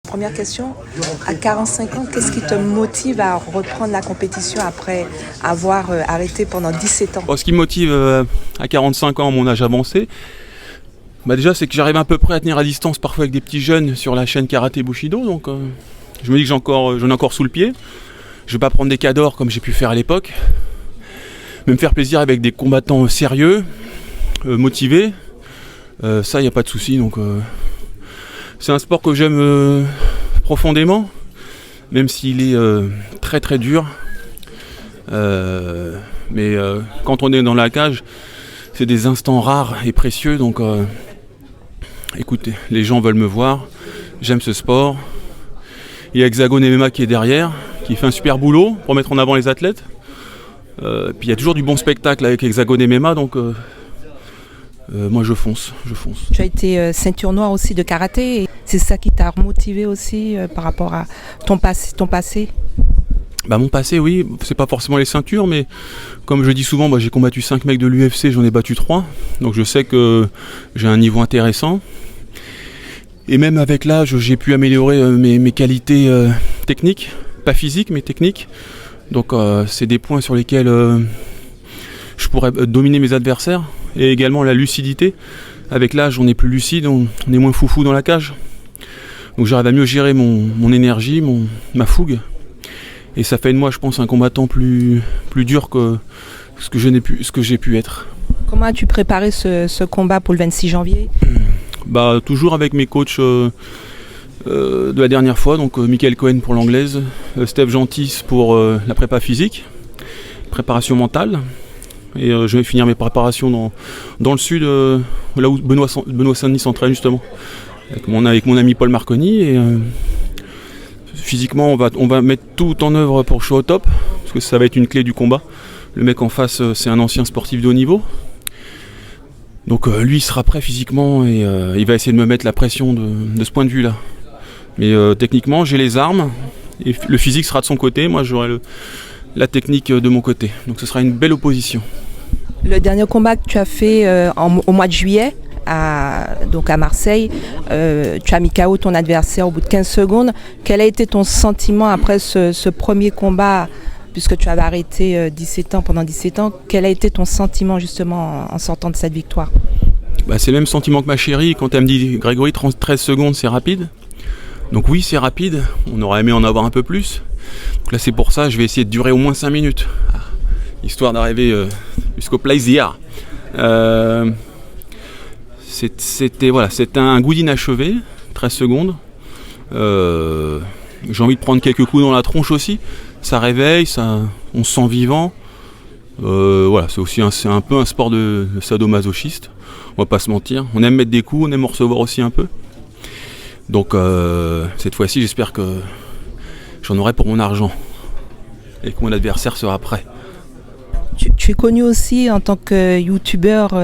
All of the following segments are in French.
Première question, à 45 ans, qu'est-ce qui te motive à reprendre la compétition après avoir arrêté pendant 17 ans? Ce qui me motive à 45 ans, à mon âge avancé, déjà c'est que j'arrive à peu près à tenir à distance parfois avec des petits jeunes sur la chaîne Karaté Bushido, donc je me dis que j'en ai encore sous le pied. Je vais pas prendre des cadors comme j'ai pu faire à l'époque, mais me faire plaisir avec des combattants sérieux, motivés, ça y a pas de souci, donc c'est un sport que j'aime profondément, même s'il est très très dur. Mais quand on est dans la cage, c'est des instants rares et précieux. Donc écoutez, les gens veulent me voir, j'aime ce sport. Il y a Hexagone MMA qui est derrière, qui fait un super boulot pour mettre en avant les athlètes. Puis il y a toujours du bon spectacle avec Hexagone MMA, donc moi je fonce. Tu as été ceinture noire aussi de karaté, et c'est ça qui t'a remotivé aussi par rapport à ton passé? Mon passé, oui, c'est pas forcément les ceintures, mais comme je dis souvent, j'ai combattu 5 mecs de l'UFC, j'en ai battu 3, donc je sais que j'ai un niveau intéressant. Et même avec l'âge, j'ai pu améliorer mes qualités techniques, pas physiques, mais techniques. Donc c'est des points sur lesquels je pourrais dominer mes adversaires. Et également la lucidité. Avec l'âge, on est plus lucide, on est moins foufou dans la cage. Donc j'arrive à mieux gérer mon énergie, ma fougue. Et ça fait de moi, je pense, un combattant plus dur que ce que j'ai pu être. Comment as-tu préparé ce combat pour le 26 janvier? Toujours avec mes coachs de la dernière fois, donc Michael Cohen pour l'anglaise, Steph Gentis pour la prépa physique, préparation mentale. Et je vais finir mes préparations dans le sud, là où Benoît Saint-Denis s'entraîne justement, avec mon ami Paul Marconi. Et physiquement, on va mettre tout en œuvre pour que je sois au top, parce que ça va être une clé du combat. Le mec en face, c'est un ancien sportif de haut niveau. Donc lui, il sera prêt physiquement et il va essayer de me mettre la pression de ce point de vue-là. Mais techniquement, j'ai les armes, et le physique sera de son côté, moi j'aurai la technique de mon côté. Donc ce sera une belle opposition. Le dernier combat que tu as fait au mois de juillet, donc à Marseille, tu as mis KO ton adversaire au bout de 15 secondes. Quel a été ton sentiment après ce premier combat, puisque tu avais arrêté pendant 17 ans? Quel a été ton sentiment justement en sortant de cette victoire? C'est le même sentiment que ma chérie quand elle me dit « Grégory, 13 secondes, c'est rapide ». Donc oui, c'est rapide, on aurait aimé en avoir un peu plus. Donc là c'est pour ça, je vais essayer de durer au moins 5 minutes, histoire d'arriver jusqu'au plaisir. C'était un goût d'inachevé, 13 secondes. J'ai envie de prendre quelques coups dans la tronche aussi. Ça réveille, on se sent vivant. C'est un peu un sport de sadomasochiste, on va pas se mentir. On aime mettre des coups, on aime en recevoir aussi un peu. Donc cette fois-ci, j'espère que j'en aurai pour mon argent et que mon adversaire sera prêt. Tu es connu aussi en tant que youtubeur,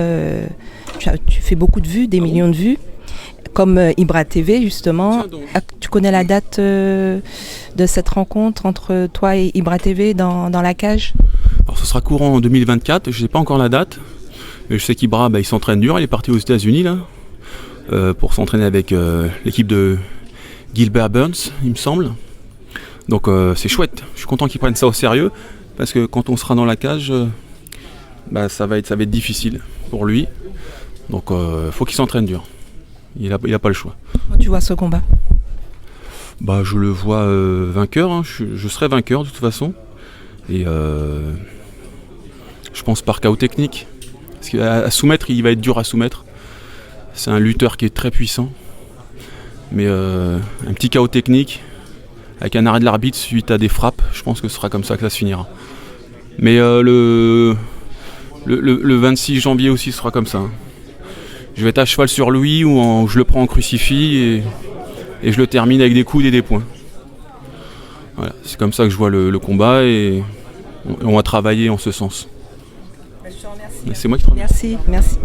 tu fais beaucoup de vues, des millions de vues, comme Ibra TV justement. Tu connais la date de cette rencontre entre toi et Ibra TV dans la cage? Alors ce sera courant en 2024, je ne sais pas encore la date, mais je sais qu'Ibra il s'entraîne dur, il est parti aux États-Unis là, pour s'entraîner avec l'équipe de Gilbert Burns, il me semble. Donc c'est chouette, je suis content qu'ils prennent ça au sérieux, parce que quand on sera dans la cage, ça va être difficile pour lui. Donc faut qu'il s'entraîne dur. Il a pas le choix. Comment tu vois ce combat? Je le vois vainqueur, hein. Je serai vainqueur de toute façon. Et je pense par KO technique. Parce qu'à soumettre, il va être dur à soumettre. C'est un lutteur qui est très puissant. Mais un petit KO technique, avec un arrêt de l'arbitre suite à des frappes, je pense que ce sera comme ça que ça se finira. Mais le 26 janvier aussi sera comme ça. Je vais être à cheval sur lui ou je le prends en crucifix et je le termine avec des coudes et des poings. Voilà, c'est comme ça que je vois le combat et on va travailler en ce sens. Je te remercie. C'est moi qui te remercie. Merci.